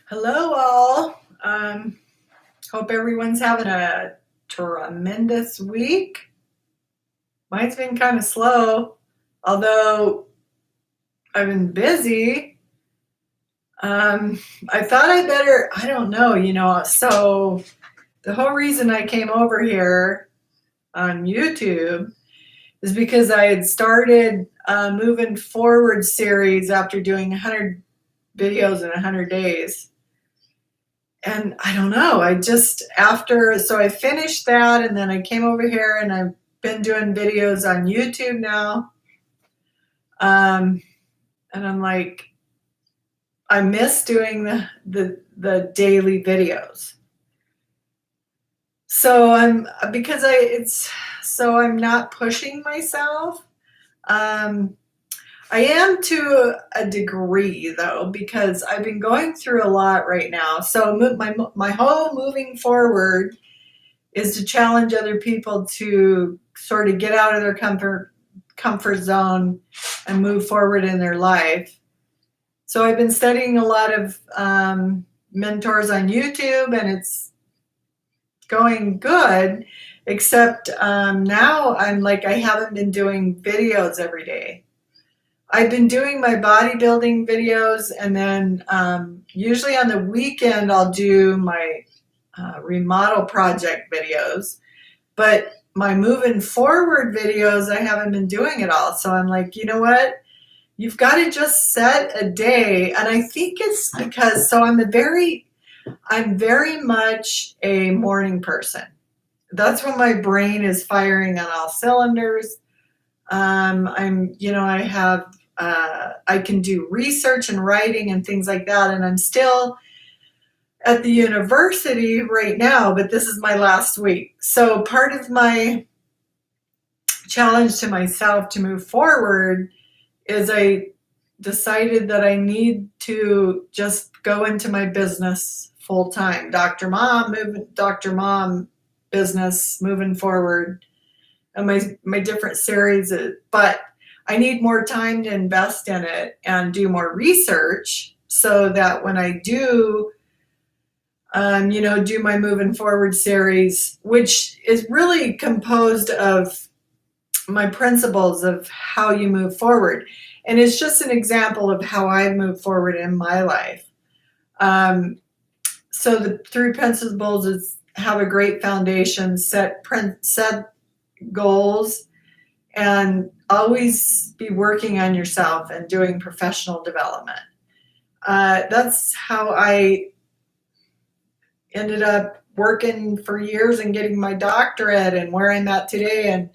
Hello, all. Hope everyone's having a tremendous week. Mine's been kind of slow, although I've been busy. I thought I better, I don't know, so the whole reason I came over here on YouTube is because I had started a moving forward series after doing 100 videos in 100 days. And I don't know, so I finished that and then I came over here and I've been doing videos on YouTube now. And I'm like, I miss doing the daily videos. So I'm not pushing myself. I am to a degree though, because I've been going through a lot right now. So my whole moving forward is to challenge other people to sort of get out of their comfort zone and move forward in their life. So I've been studying a lot of mentors on YouTube, and it's going good, except now I'm like, I haven't been doing videos every day. I've been doing my bodybuilding videos, and then usually on the weekend I'll do my remodel project videos. But my moving forward videos, I haven't been doing at all. So I'm like, you know what? You've got to just set a day. And I think it's because, so I'm very much a morning person. That's when my brain is firing on all cylinders. I can do research and writing and things like that. And I'm still at the university right now, but this is my last week. So part of my challenge to myself to move forward is I decided that I need to just go into my business full time. Dr. Mom business moving forward, and my different series. But I need more time to invest in it and do more research so that when I do do my moving forward series, which is really composed of my principles of how you move forward. And it's just an example of how I move forward in my life. So the three principles is have a great foundation, set goals, and always be working on yourself and doing professional development. That's how I ended up working for years and getting my doctorate and where I'm at today. And,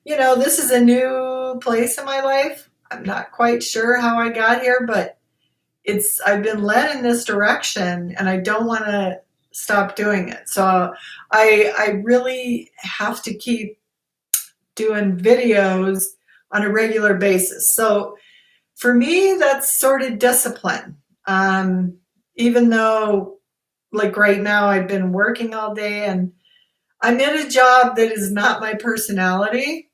this is a new place in my life. I'm not quite sure how I got here, but I've been led in this direction and I don't want to stop doing it. So I really have to keep doing videos on a regular basis. So for me, that's sort of discipline. Even though, like right now, I've been working all day and I'm in a job that is not my personality.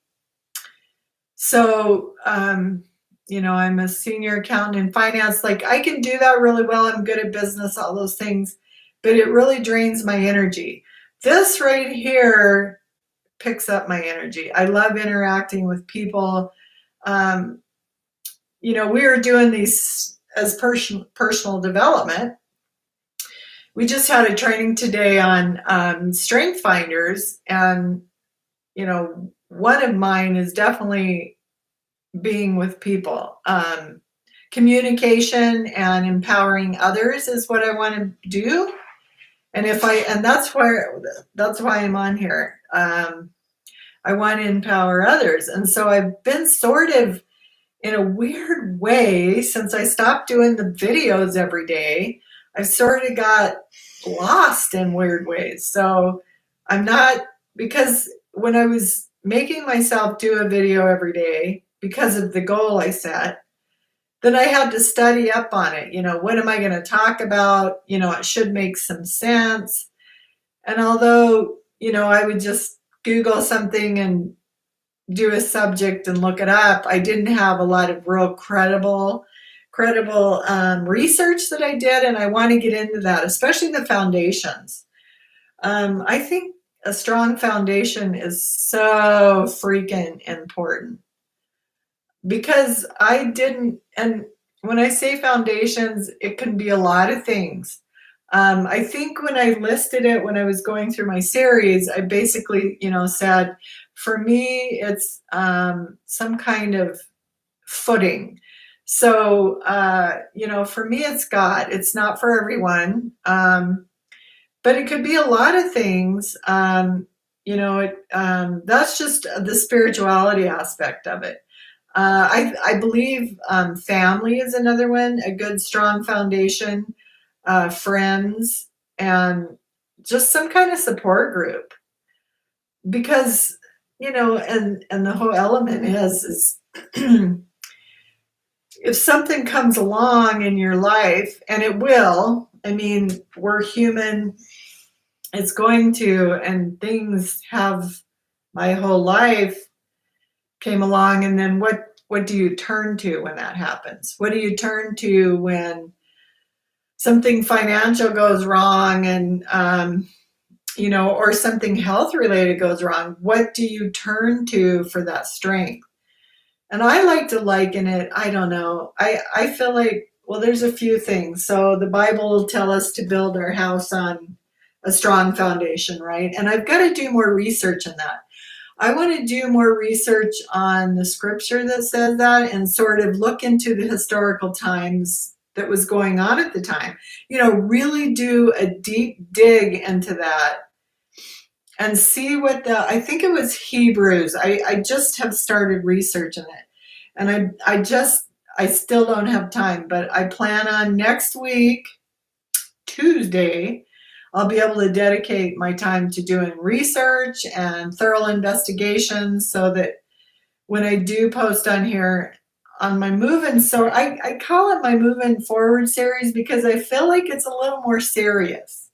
So, I'm a senior accountant in finance. Like I can do that really well. I'm good at business, all those things, but it really drains my energy. This right here picks up my energy. I love interacting with people. We were doing these as personal development. We just had a training today on strength finders, and one of mine is definitely being with people. Communication and empowering others is what I want to do, and that's why I'm on here. I want to empower others, and so I've been sort of in a weird way since I stopped doing the videos every day. I've sort of got lost in weird ways. So I'm not, because when I was making myself do a video every day because of the goal I set, then I had to study up on it. What am I going to talk about? It should make some sense. And although, I would just Google something and do a subject and look it up, I didn't have a lot of real credible credible research that I did, and I want to get into that, especially the foundations. I think a strong foundation is so freaking important because I didn't, and when I say foundations, it can be a lot of things. I think when I listed it, when I was going through my series, I basically, said, for me, it's some kind of footing. So, for me, it's God. It's not for everyone. But it could be a lot of things. That's just the spirituality aspect of it. I believe family is another one, a good, strong foundation, friends, and just some kind of support group. Because, and the whole element is if something comes along in your life, and it will, I mean, we're human, it's going to, and things have, my whole life came along, and then what do you turn to when that happens? What do you turn to when something financial goes wrong, and or something health related goes wrong? What do you turn to for that strength? And I like to liken it, I don't know, I feel like, well, there's a few things. So the Bible will tell us to build our house on a strong foundation, right? And I've got to do more research on that. I want to do more research on the scripture that says that, and sort of look into the historical times that was going on at the time. Really do a deep dig into that and see what I think it was Hebrews. I just have started researching it. And I still don't have time, but I plan on next week, Tuesday, I'll be able to dedicate my time to doing research and thorough investigations, so that when I do post on here on my moving, so I call it my moving forward series because I feel like it's a little more serious.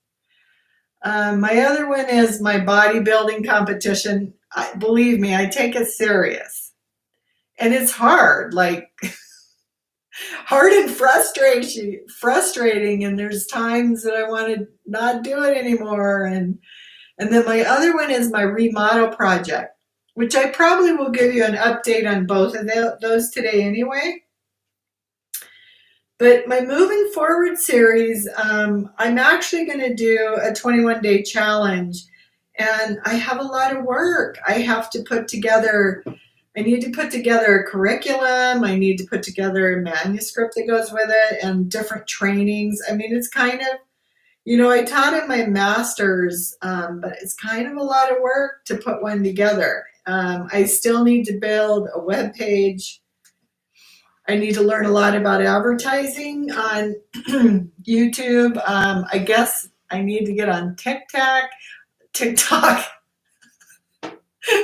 My other one is my bodybuilding competition. Believe me, I take it serious. And it's hard, like hard and frustrating. And there's times that I want to not do it anymore. And then my other one is my remodel project, which I probably will give you an update on both of those today anyway. But my moving forward series, I'm actually going to do a 21-day challenge, and I have a lot of work. I need to put together a curriculum. I need to put together a manuscript that goes with it, and different trainings. I mean, it's kind of, I taught in my master's, but it's kind of a lot of work to put one together. I still need to build a web page. I need to learn a lot about advertising on YouTube. I guess I need to get on TikTok,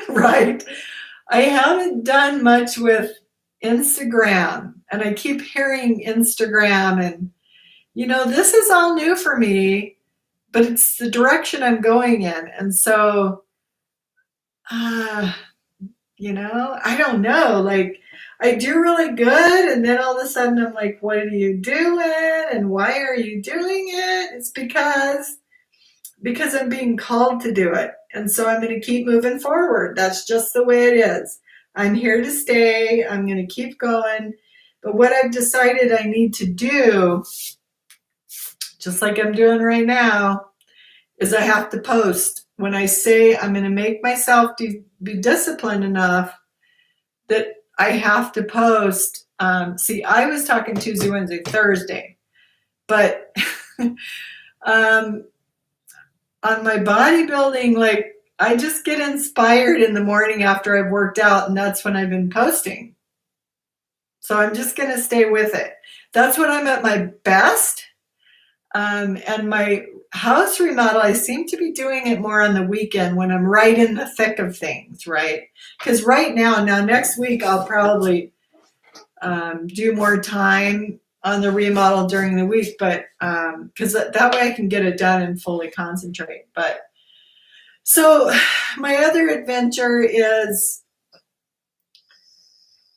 right? I haven't done much with Instagram, and I keep hearing Instagram, and this is all new for me, but it's the direction I'm going in. And so, I don't know, like, I do really good, and then all of a sudden I'm like, what are you doing? And why are you doing it? It's because I'm being called to do it. And so I'm going to keep moving forward. That's just the way it is. I'm here to stay. I'm going to keep going. But what I've decided I need to do, just like I'm doing right now, is I have to post. When I say I'm going to make myself be disciplined enough that I have to post. See, I was talking Tuesday, Wednesday, Thursday, but on my bodybuilding, like, I just get inspired in the morning after I've worked out, and that's when I've been posting. So I'm just going to stay with it. That's when I'm at my best. And my house remodel, I seem to be doing it more on the weekend when I'm right in the thick of things, right? Because right now, next week, I'll probably do more time on the remodel during the week, but because that way I can get it done and fully concentrate. But so my other adventure is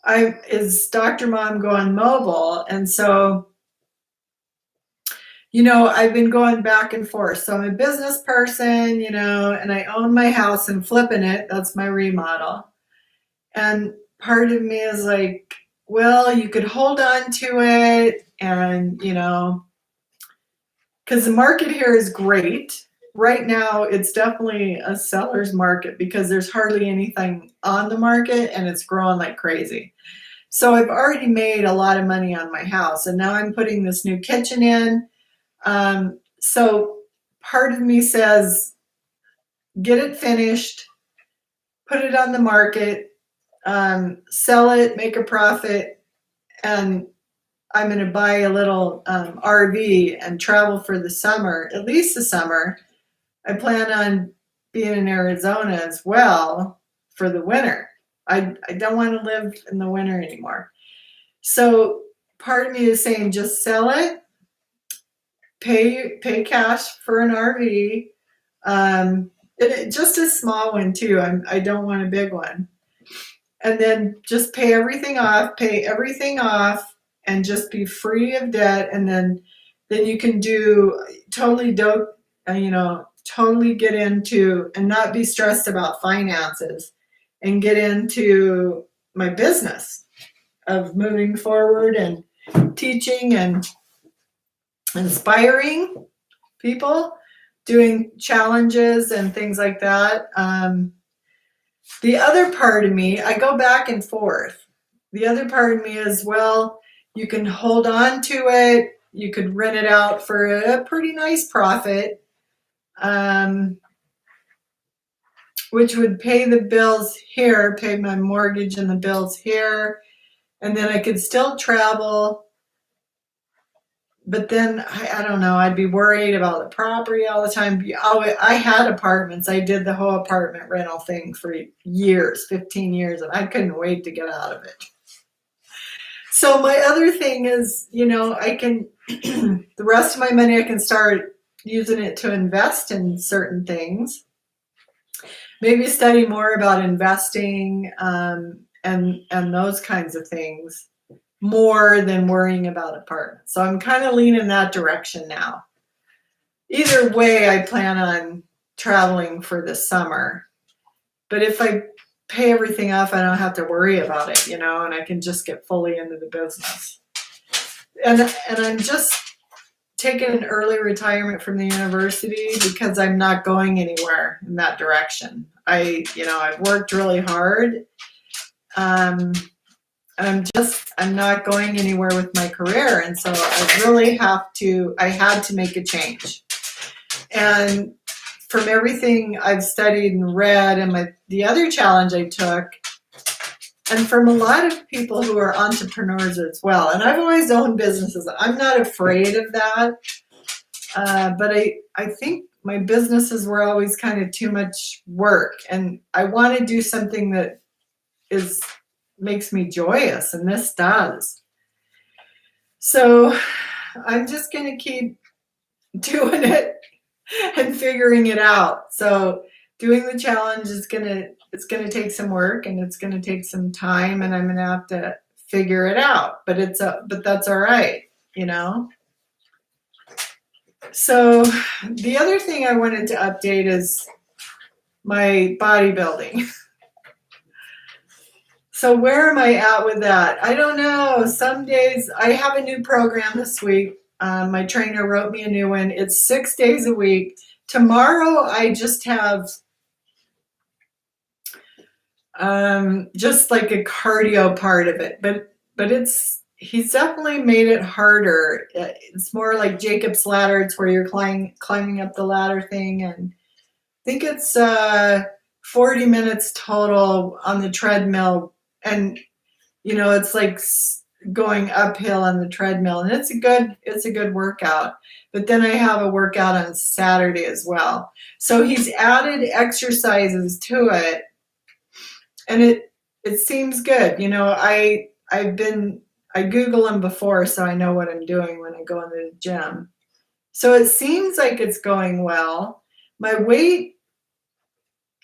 is Dr. Mom going mobile? And so, I've been going back and forth. So I'm a business person, and I own my house and flipping it. That's my remodel. And part of me is like, well, you could hold on to it and, because the market here is great. Right now, it's definitely a seller's market because there's hardly anything on the market and it's growing like crazy. So I've already made a lot of money on my house, and now I'm putting this new kitchen in. So part of me says, get it finished, put it on the market, sell it, make a profit, and I'm going to buy a little RV and travel for the summer, at least the summer. I plan on being in Arizona as well for the winter. I don't want to live in the winter anymore. So part of me is saying just sell it, pay cash for an RV, just a small one too. I don't want a big one, and then just pay everything off, and just be free of debt, and then you can totally get into and not be stressed about finances, and get into my business of moving forward and teaching and inspiring people, doing challenges and things like that. The other part of me, I go back and forth. The other part of me is, well, you can hold on to it. You could rent it out for a pretty nice profit, which would pay the bills here, pay my mortgage and the bills here. And then I could still travel. But then, I don't know, I'd be worried about the property all the time. I had apartments. I did the whole apartment rental thing for years, 15 years, and I couldn't wait to get out of it. So my other thing is, I can, the rest of my money, I can start using it to invest in certain things. Maybe study more about investing and those kinds of things, more than worrying about apartments. So I'm kind of leaning that direction now. Either way, I plan on traveling for the summer. But if I pay everything off, I don't have to worry about it, and I can just get fully into the business. And I'm just taking an early retirement from the university because I'm not going anywhere in that direction. I've worked really hard. I'm not going anywhere with my career. And so I had to make a change. And from everything I've studied and read and the other challenge I took, and from a lot of people who are entrepreneurs as well, and I've always owned businesses. I'm not afraid of that. But I think my businesses were always kind of too much work, and I want to do something that makes me joyous, and this does. So I'm just going to keep doing it and figuring it out. So doing the challenge it's going to take some work, and it's going to take some time, and I'm going to have to figure it out. But that's all right, So the other thing I wanted to update is my bodybuilding. So where am I at with that? I don't know. Some days I have a new program this week. My trainer wrote me a new one. It's 6 days a week. Tomorrow I just have just like a cardio part of it, but he's definitely made it harder. It's more like Jacob's ladder. It's where you're climbing up the ladder thing, and I think it's 40 minutes total on the treadmill, and it's like going uphill on the treadmill, and it's a good workout. But then I have a workout on Saturday as well. So he's added exercises to it, and it seems good. I Google him before, so I know what I'm doing when I go into the gym. So it seems like it's going well. My weight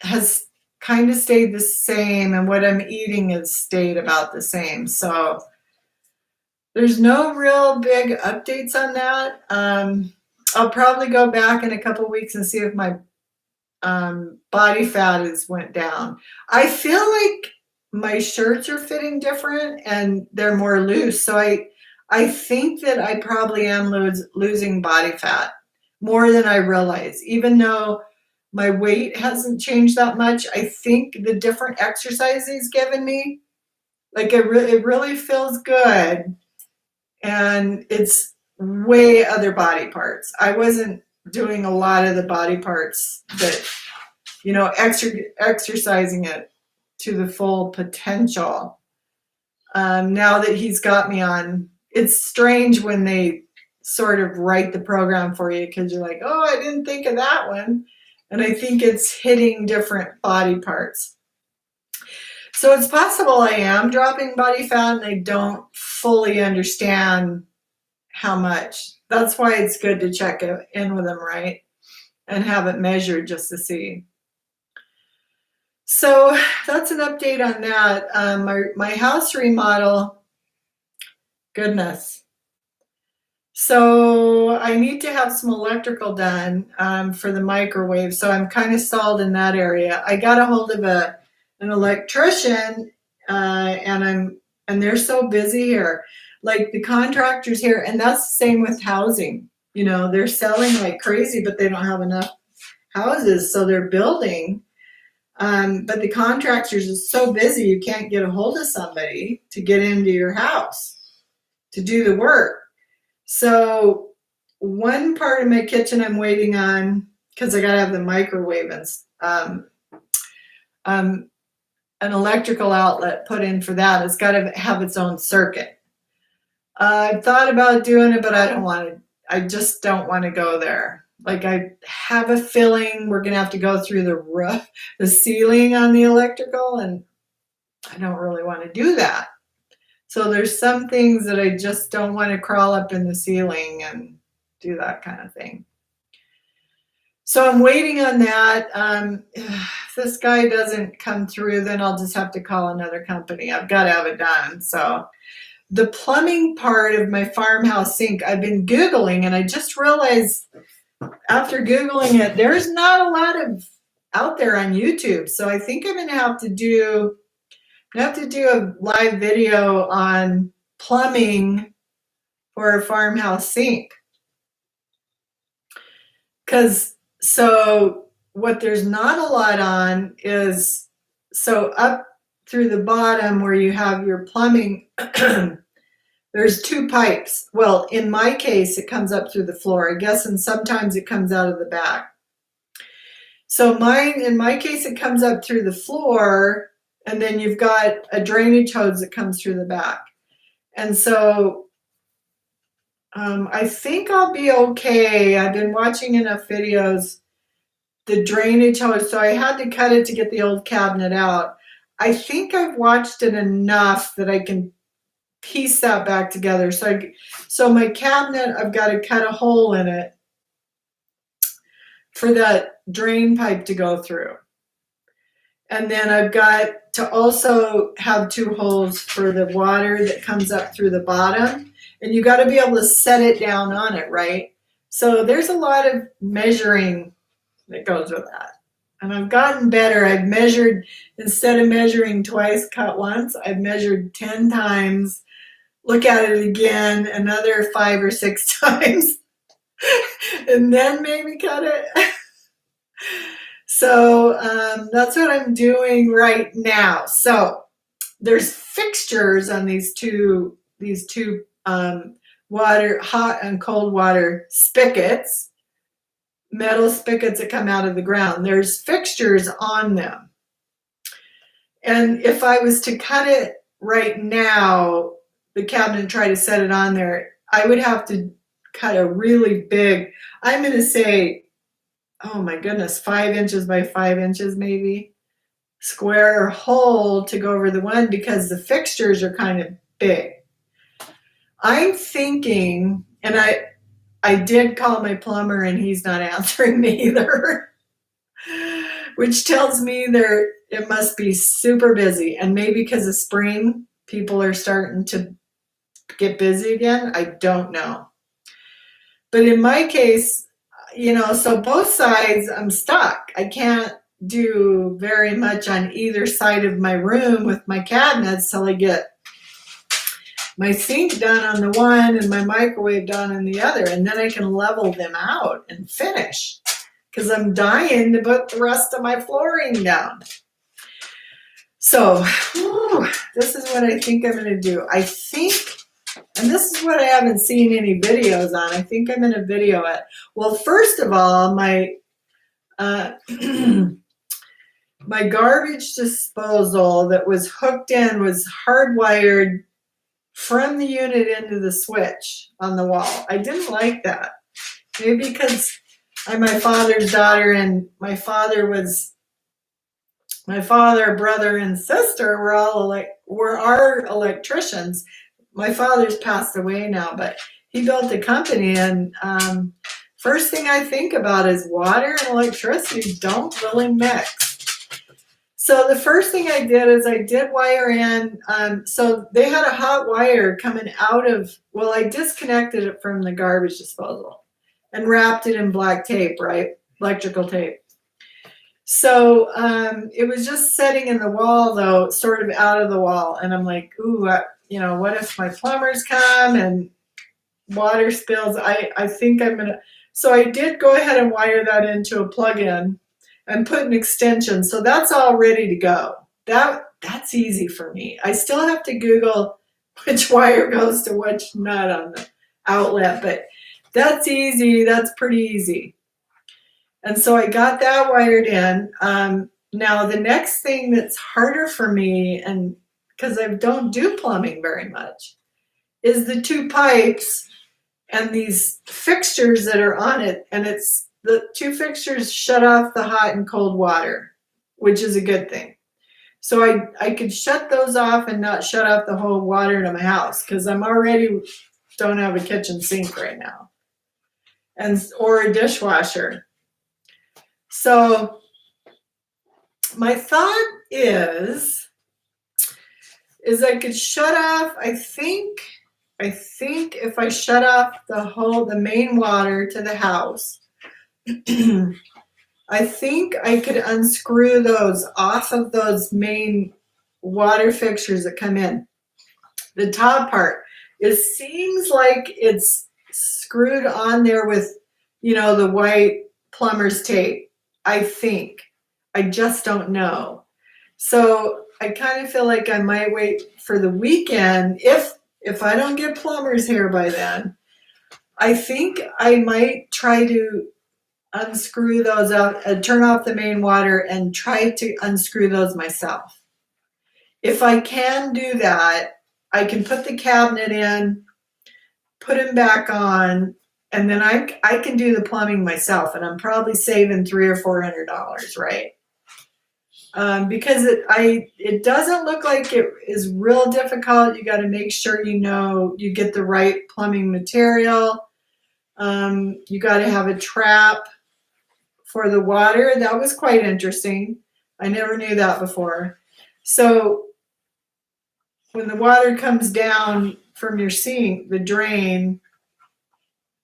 has kind of stayed the same, and what I'm eating has stayed about the same. So there's no real big updates on that. I'll probably go back in a couple weeks and see if my body fat has went down. I feel like my shirts are fitting different and they're more loose. So I think that I probably am losing body fat more than I realize. Even though my weight hasn't changed that much, I think the different exercise he's given me, like it really feels good, and it's way other body parts. I wasn't doing a lot of the body parts that, exercising it to the full potential. Now that he's got me on, it's strange when they sort of write the program for you, because you're like, oh, I didn't think of that one. And I think it's hitting different body parts. So it's possible I am dropping body fat and I don't fully understand how much. That's why it's good to check in with them, right? And have it measured just to see. So that's an update on that. My house remodel, goodness. So I need to have some electrical done for the microwave. So I'm kind of stalled in that area. I got a hold of an electrician, and they're so busy here. Like the contractors here, and that's the same with housing. They're selling like crazy, but they don't have enough houses, so they're building. But the contractors are so busy, you can't get a hold of somebody to get into your house to do the work. So one part of my kitchen I'm waiting on, because I got to have the microwave and an electrical outlet put in for that. It's got to have its own circuit. I've thought about doing it, but I just don't want to go there. Like, I have a feeling we're going to have to go through the roof, the ceiling on the electrical, and I don't really want to do that. So there's some things that I just don't want to crawl up in the ceiling and do that kind of thing. So I'm waiting on that. If this guy doesn't come through, then I'll just have to call another company. I've got to have it done. So the plumbing part of my farmhouse sink, I've been Googling, and I just realized after Googling it, there's not a lot of out there on YouTube. So I think I'm going to have to do a live video on plumbing for a farmhouse sink. So what there's not a lot on is, so up through the bottom where you have your plumbing, there's two pipes. Well, in my case, it comes up through the floor, I guess, and sometimes it comes out of the back. So in my case, it comes up through the floor, and then you've got a drainage hose that comes through the back. And so I think I'll be okay. I've been watching enough videos. The drainage hose, so I had to cut it to get the old cabinet out. I think I've watched it enough that I can piece that back together. So my cabinet, I've got to cut a hole in it for that drain pipe to go through. And then I've got to also have two holes for the water that comes up through the bottom. And you got to be able to set it down on it, right? So there's a lot of measuring that goes with that. And I've gotten better. I've measured, instead of measuring twice, cut once, I've measured 10 times, look at it again, another 5 or 6 times, and then maybe cut it. So that's what I'm doing right now. So there's fixtures on these two water, hot and cold water spigots, metal spigots that come out of the ground. There's fixtures on them. And if I was to cut it right now, the cabinet, and try to set it on there, I would have to cut a really big, I'm going to say, oh my goodness, 5 inches by 5 inches maybe, square hole to go over the one, because the fixtures are kind of big. I'm thinking, and I did call my plumber and he's not answering me either. which tells me it must be super busy. And maybe because of spring, people are starting to get busy again. I don't know. But in my case, so both sides, I'm stuck. I can't do very much on either side of my room with my cabinets till I get my sink done on the one and my microwave done on the other, and then I can level them out and finish, because I'm dying to put the rest of my flooring down. So this is what I think I'm going to do. I think, and this is what I haven't seen any videos on, I think I'm going to video it. Well, first of all, my my garbage disposal that was hooked in was hardwired from the unit into the switch on the wall. I didn't like that. Maybe because I'm my father's daughter, and my father, brother, and sister were our electricians. My father's passed away now, but he built a company, and first thing I think about is water and electricity don't really mix. So the first thing I did is I did wire in. So they had a hot wire coming out of, well, I disconnected it from the garbage disposal and wrapped it in black tape, right? Electrical tape. So it was just setting in the wall, though, sort of out of the wall. And I'm like, ooh, what if my plumbers come and water spills? I think I'm going to. So I did go ahead and wire that into a plug-in and put an extension. So that's all ready to go. That's easy for me. I still have to Google which wire goes to which nut on the outlet, but that's easy. That's pretty easy. And so I got that wired in. Now the next thing that's harder for me, and because I don't do plumbing very much, is the two pipes and these fixtures that are on it. And it's the two fixtures shut off the hot and cold water, which is a good thing. So I could shut those off and not shut off the whole water to my house, because I'm already don't have a kitchen sink right now, or a dishwasher. So my thought is I could shut off, I think if I shut off the main water to the house, I think I could unscrew those off of those main water fixtures that come in. The top part, it seems like it's screwed on there with, the white plumber's tape. I think. I just don't know. So I kind of feel like I might wait for the weekend. If I don't get plumbers here by then, I think I might try to unscrew those out, turn off the main water, and try to unscrew those myself. If I can do that, I can put the cabinet in, put him back on, and then I can do the plumbing myself, and I'm probably saving $300 or $400, right? Because it doesn't look like it is real difficult. You got to make sure you get the right plumbing material. You got to have a trap for the water. That was quite interesting. I never knew that before. So when the water comes down from your sink, the drain,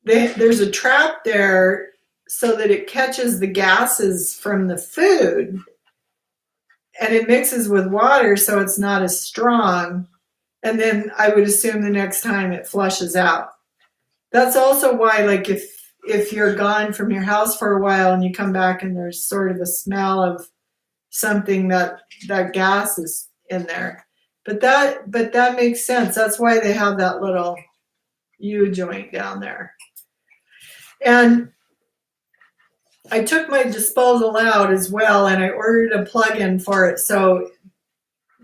there's a trap there so that it catches the gases from the food, and it mixes with water so it's not as strong. And then I would assume the next time it flushes out. That's also why, like, if you're gone from your house for a while and you come back and there's sort of a smell of something, that gas is in there. But that makes sense. That's why they have that little U-joint down there. And I took my disposal out as well, and I ordered a plug-in for it. So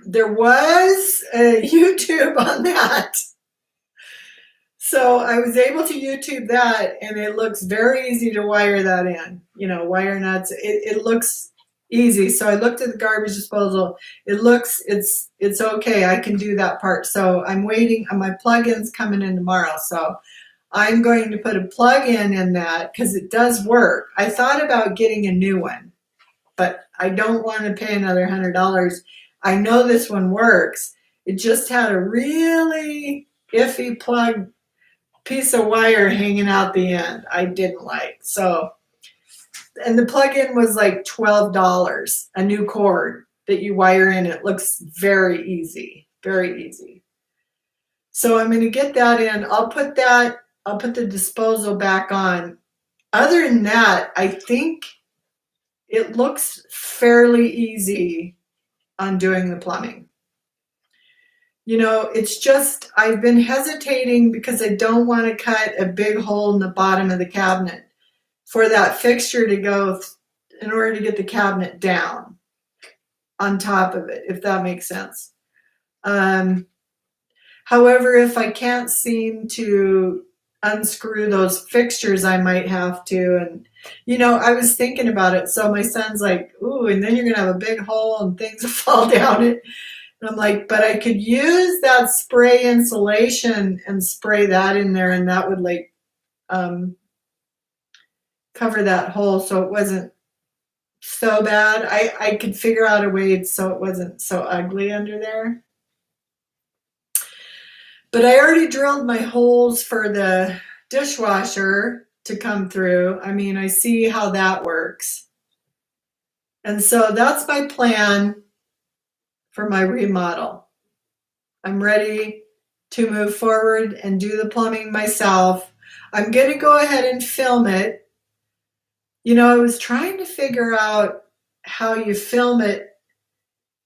there was a YouTube on that. So I was able to YouTube that, and it looks very easy to wire that in. Wire nuts. It looks easy. So I looked at the garbage disposal. It's okay. I can do that part. So I'm waiting. My plug-in's coming in tomorrow. So I'm going to put a plug-in that, because it does work. I thought about getting a new one, but I don't want to pay another $100. I know this one works. It just had a really iffy plug piece of wire hanging out the end. I didn't like. So, and the plug-in was like $12, a new cord that you wire in. It looks very easy, very easy. So I'm going to get that in. I'll put the disposal back on. Other than that, I think it looks fairly easy on doing the plumbing. You know, it's just, I've been hesitating because I don't want to cut a big hole in the bottom of the cabinet for that fixture to go in order to get the cabinet down on top of it, if that makes sense. However, if I can't seem to unscrew those fixtures, I might have to. And, you know, I was thinking about it. So my son's like, ooh, and then you're going to have a big hole and things will fall down it. And I'm like, but I could use that spray insulation and spray that in there, and that would like cover that hole so it wasn't so bad. I could figure out a way so it wasn't so ugly under there. But I already drilled my holes for the dishwasher to come through. I mean, I see how that works. And so that's my plan for my remodel. I'm ready to move forward and do the plumbing myself. I'm going to go ahead and film it. You know, I was trying to figure out how you film it,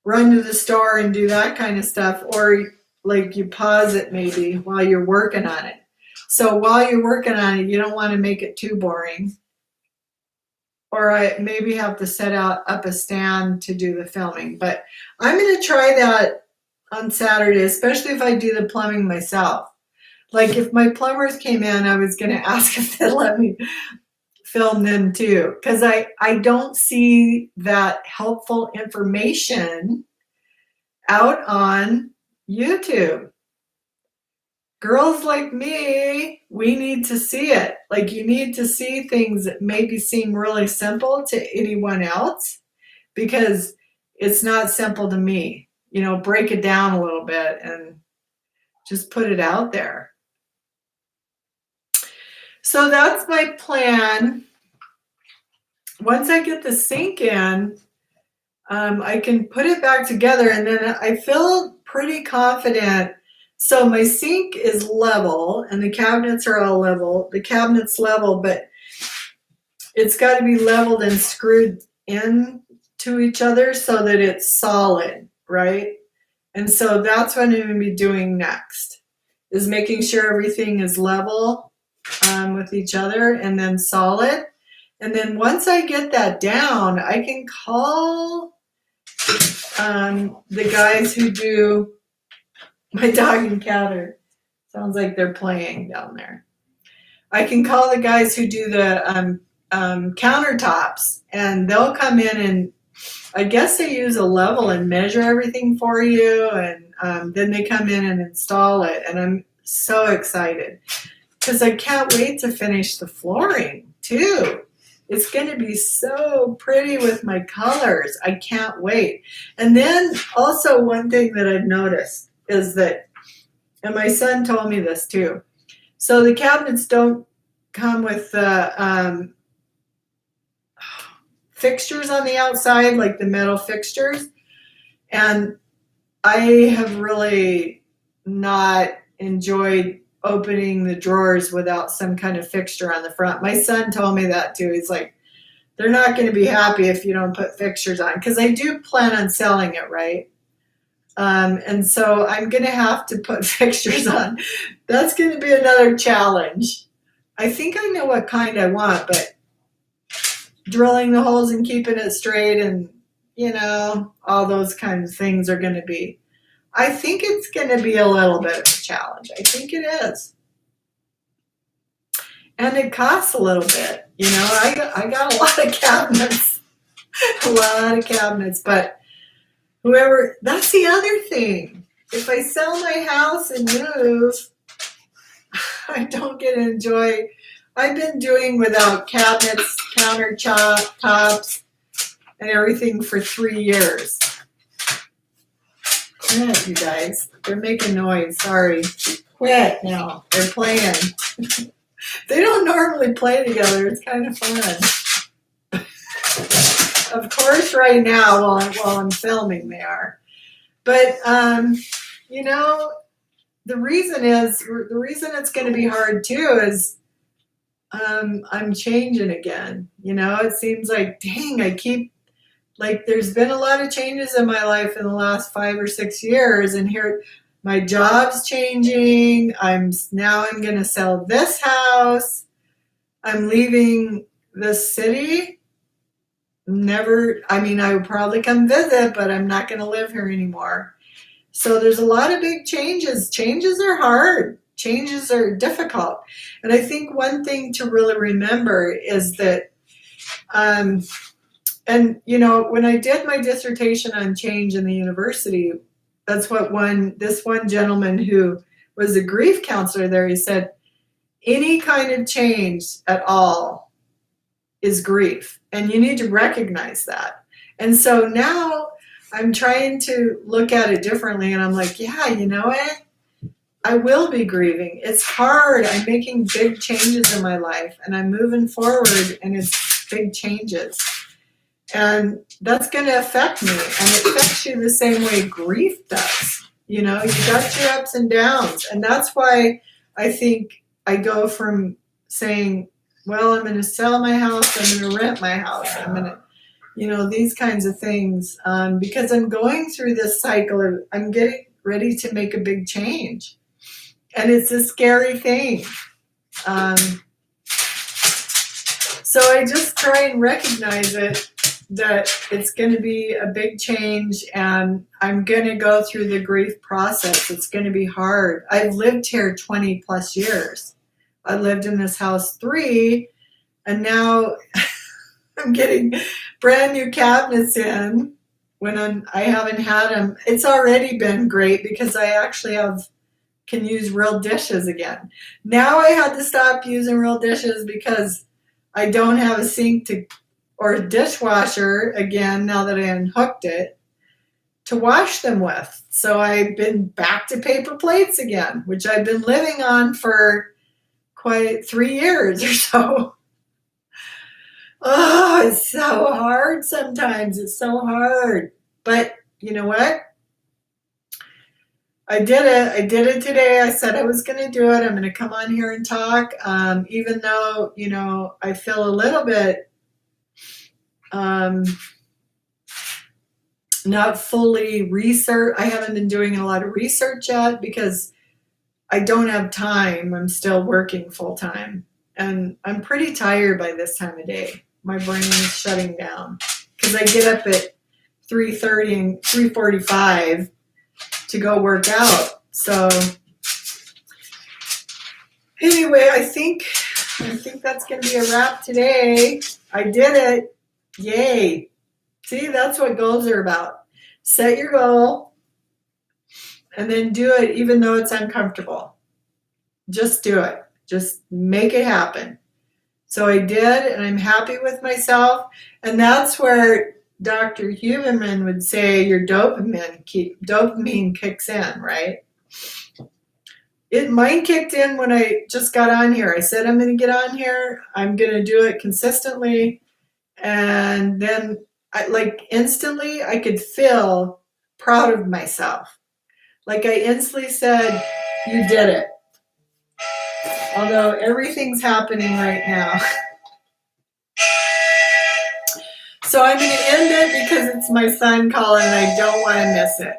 run to the store and do that kind of stuff, or like you pause it maybe while you're working on it. So while you're working on it, you don't want to make it too boring. Or I maybe have to set up a stand to do the filming. But I'm going to try that on Saturday, especially if I do the plumbing myself. Like if my plumbers came in, I was going to ask if they'd let me film them too. Because I don't see that helpful information out on YouTube. Girls like me, we need to see it. Like you need to see things that maybe seem really simple to anyone else because it's not simple to me. You know, break it down a little bit and just put it out there. So that's my plan. Once I get the sink in, I can put it back together, and then I feel pretty confident. So my sink is level and the cabinets are all level. The cabinet's level, but it's got to be leveled and screwed in to each other so that it's solid, right? And so that's what I'm going to be doing next, is making sure everything is level with each other and then solid. And then once I get that down, I can call the guys who do my dog and cat sounds like they're playing down there. I can call the guys who do the countertops, and they'll come in and I guess they use a level and measure everything for you, and then they come in and install it. And I'm so excited because I can't wait to finish the flooring too. It's going to be so pretty with my colors. I can't wait. And then also one thing that I've noticed is that, and my son told me this too, so the cabinets don't come with the fixtures on the outside, like the metal fixtures. And I have really not enjoyed opening the drawers without some kind of fixture on the front. My son told me that too. He's like, they're not going to be happy if you don't put fixtures on, because I do plan on selling it, right? And so I'm going to have to put fixtures on. That's going to be another challenge. I think I know what kind I want, but drilling the holes and keeping it straight and, you know, all those kinds of things are going to be, I think it's going to be a little bit of a challenge. I think it is. And it costs a little bit. You know, I got a lot of cabinets, but whoever, that's the other thing. If I sell my house and move, I don't get to enjoy. I've been doing without cabinets, countertops, and everything for 3 years. Quit, you guys. They're making noise. Sorry. Quit now. They're playing. They don't normally play together. It's kind of fun. Of course, right now, while I'm filming, they are. But, you know, the reason it's going to be hard, too, is I'm changing again. You know, it seems like, dang, there's been a lot of changes in my life in the last 5 or 6 years, and here my job's changing. I'm going to sell this house. I'm leaving this city. I would probably come visit, but I'm not going to live here anymore. So there's a lot of big changes. Changes are hard. Changes are difficult. And I think one thing to really remember is that, and, you know, when I did my dissertation on change in the university, that's what this one gentleman who was a grief counselor there, he said, any kind of change at all is grief, and you need to recognize that. And so now I'm trying to look at it differently, and I'm like, yeah, you know what? I will be grieving. It's hard. I'm making big changes in my life, and I'm moving forward, and it's big changes. And that's going to affect me, and it affects you the same way grief does. You know, you got your ups and downs, and that's why I think I go from saying, well, I'm going to sell my house, I'm going to rent my house, I'm going to, you know, these kinds of things, because I'm going through this cycle of, I'm getting ready to make a big change, and it's a scary thing. So I just try and recognize it, that it's going to be a big change, and I'm going to go through the grief process. It's going to be hard. I've lived here 20 plus years. I lived in this house 3, and now I'm getting brand new cabinets in when I haven't had them. It's already been great because I actually can use real dishes again. Now I had to stop using real dishes because I don't have a sink or a dishwasher again now that I unhooked it to wash them with. So I've been back to paper plates again, which I've been living on for quite 3 years or so. Oh, it's so hard sometimes. It's so hard. But you know what? I did it. I did it today. I said I was going to do it. I'm going to come on here and talk. Even though, you know, I feel a little bit not fully research. I haven't been doing a lot of research yet because I don't have time. I'm still working full time, and I'm pretty tired by this time of day. My brain is shutting down because I get up at 3:30 and 3:45 to go work out. So anyway, I think that's going to be a wrap today. I did it. Yay. See, that's what goals are about. Set your goal and then do it even though it's uncomfortable. Just do it. Just make it happen. So I did, and I'm happy with myself. And that's where Dr. Huberman would say your dopamine kicks in, right? Mine kicked in when I just got on here. I said I'm going to get on here. I'm going to do it consistently. And then instantly I could feel proud of myself. Like I instantly said, you did it. Although everything's happening right now. So I'm going to end it because it's my son calling and I don't want to miss it.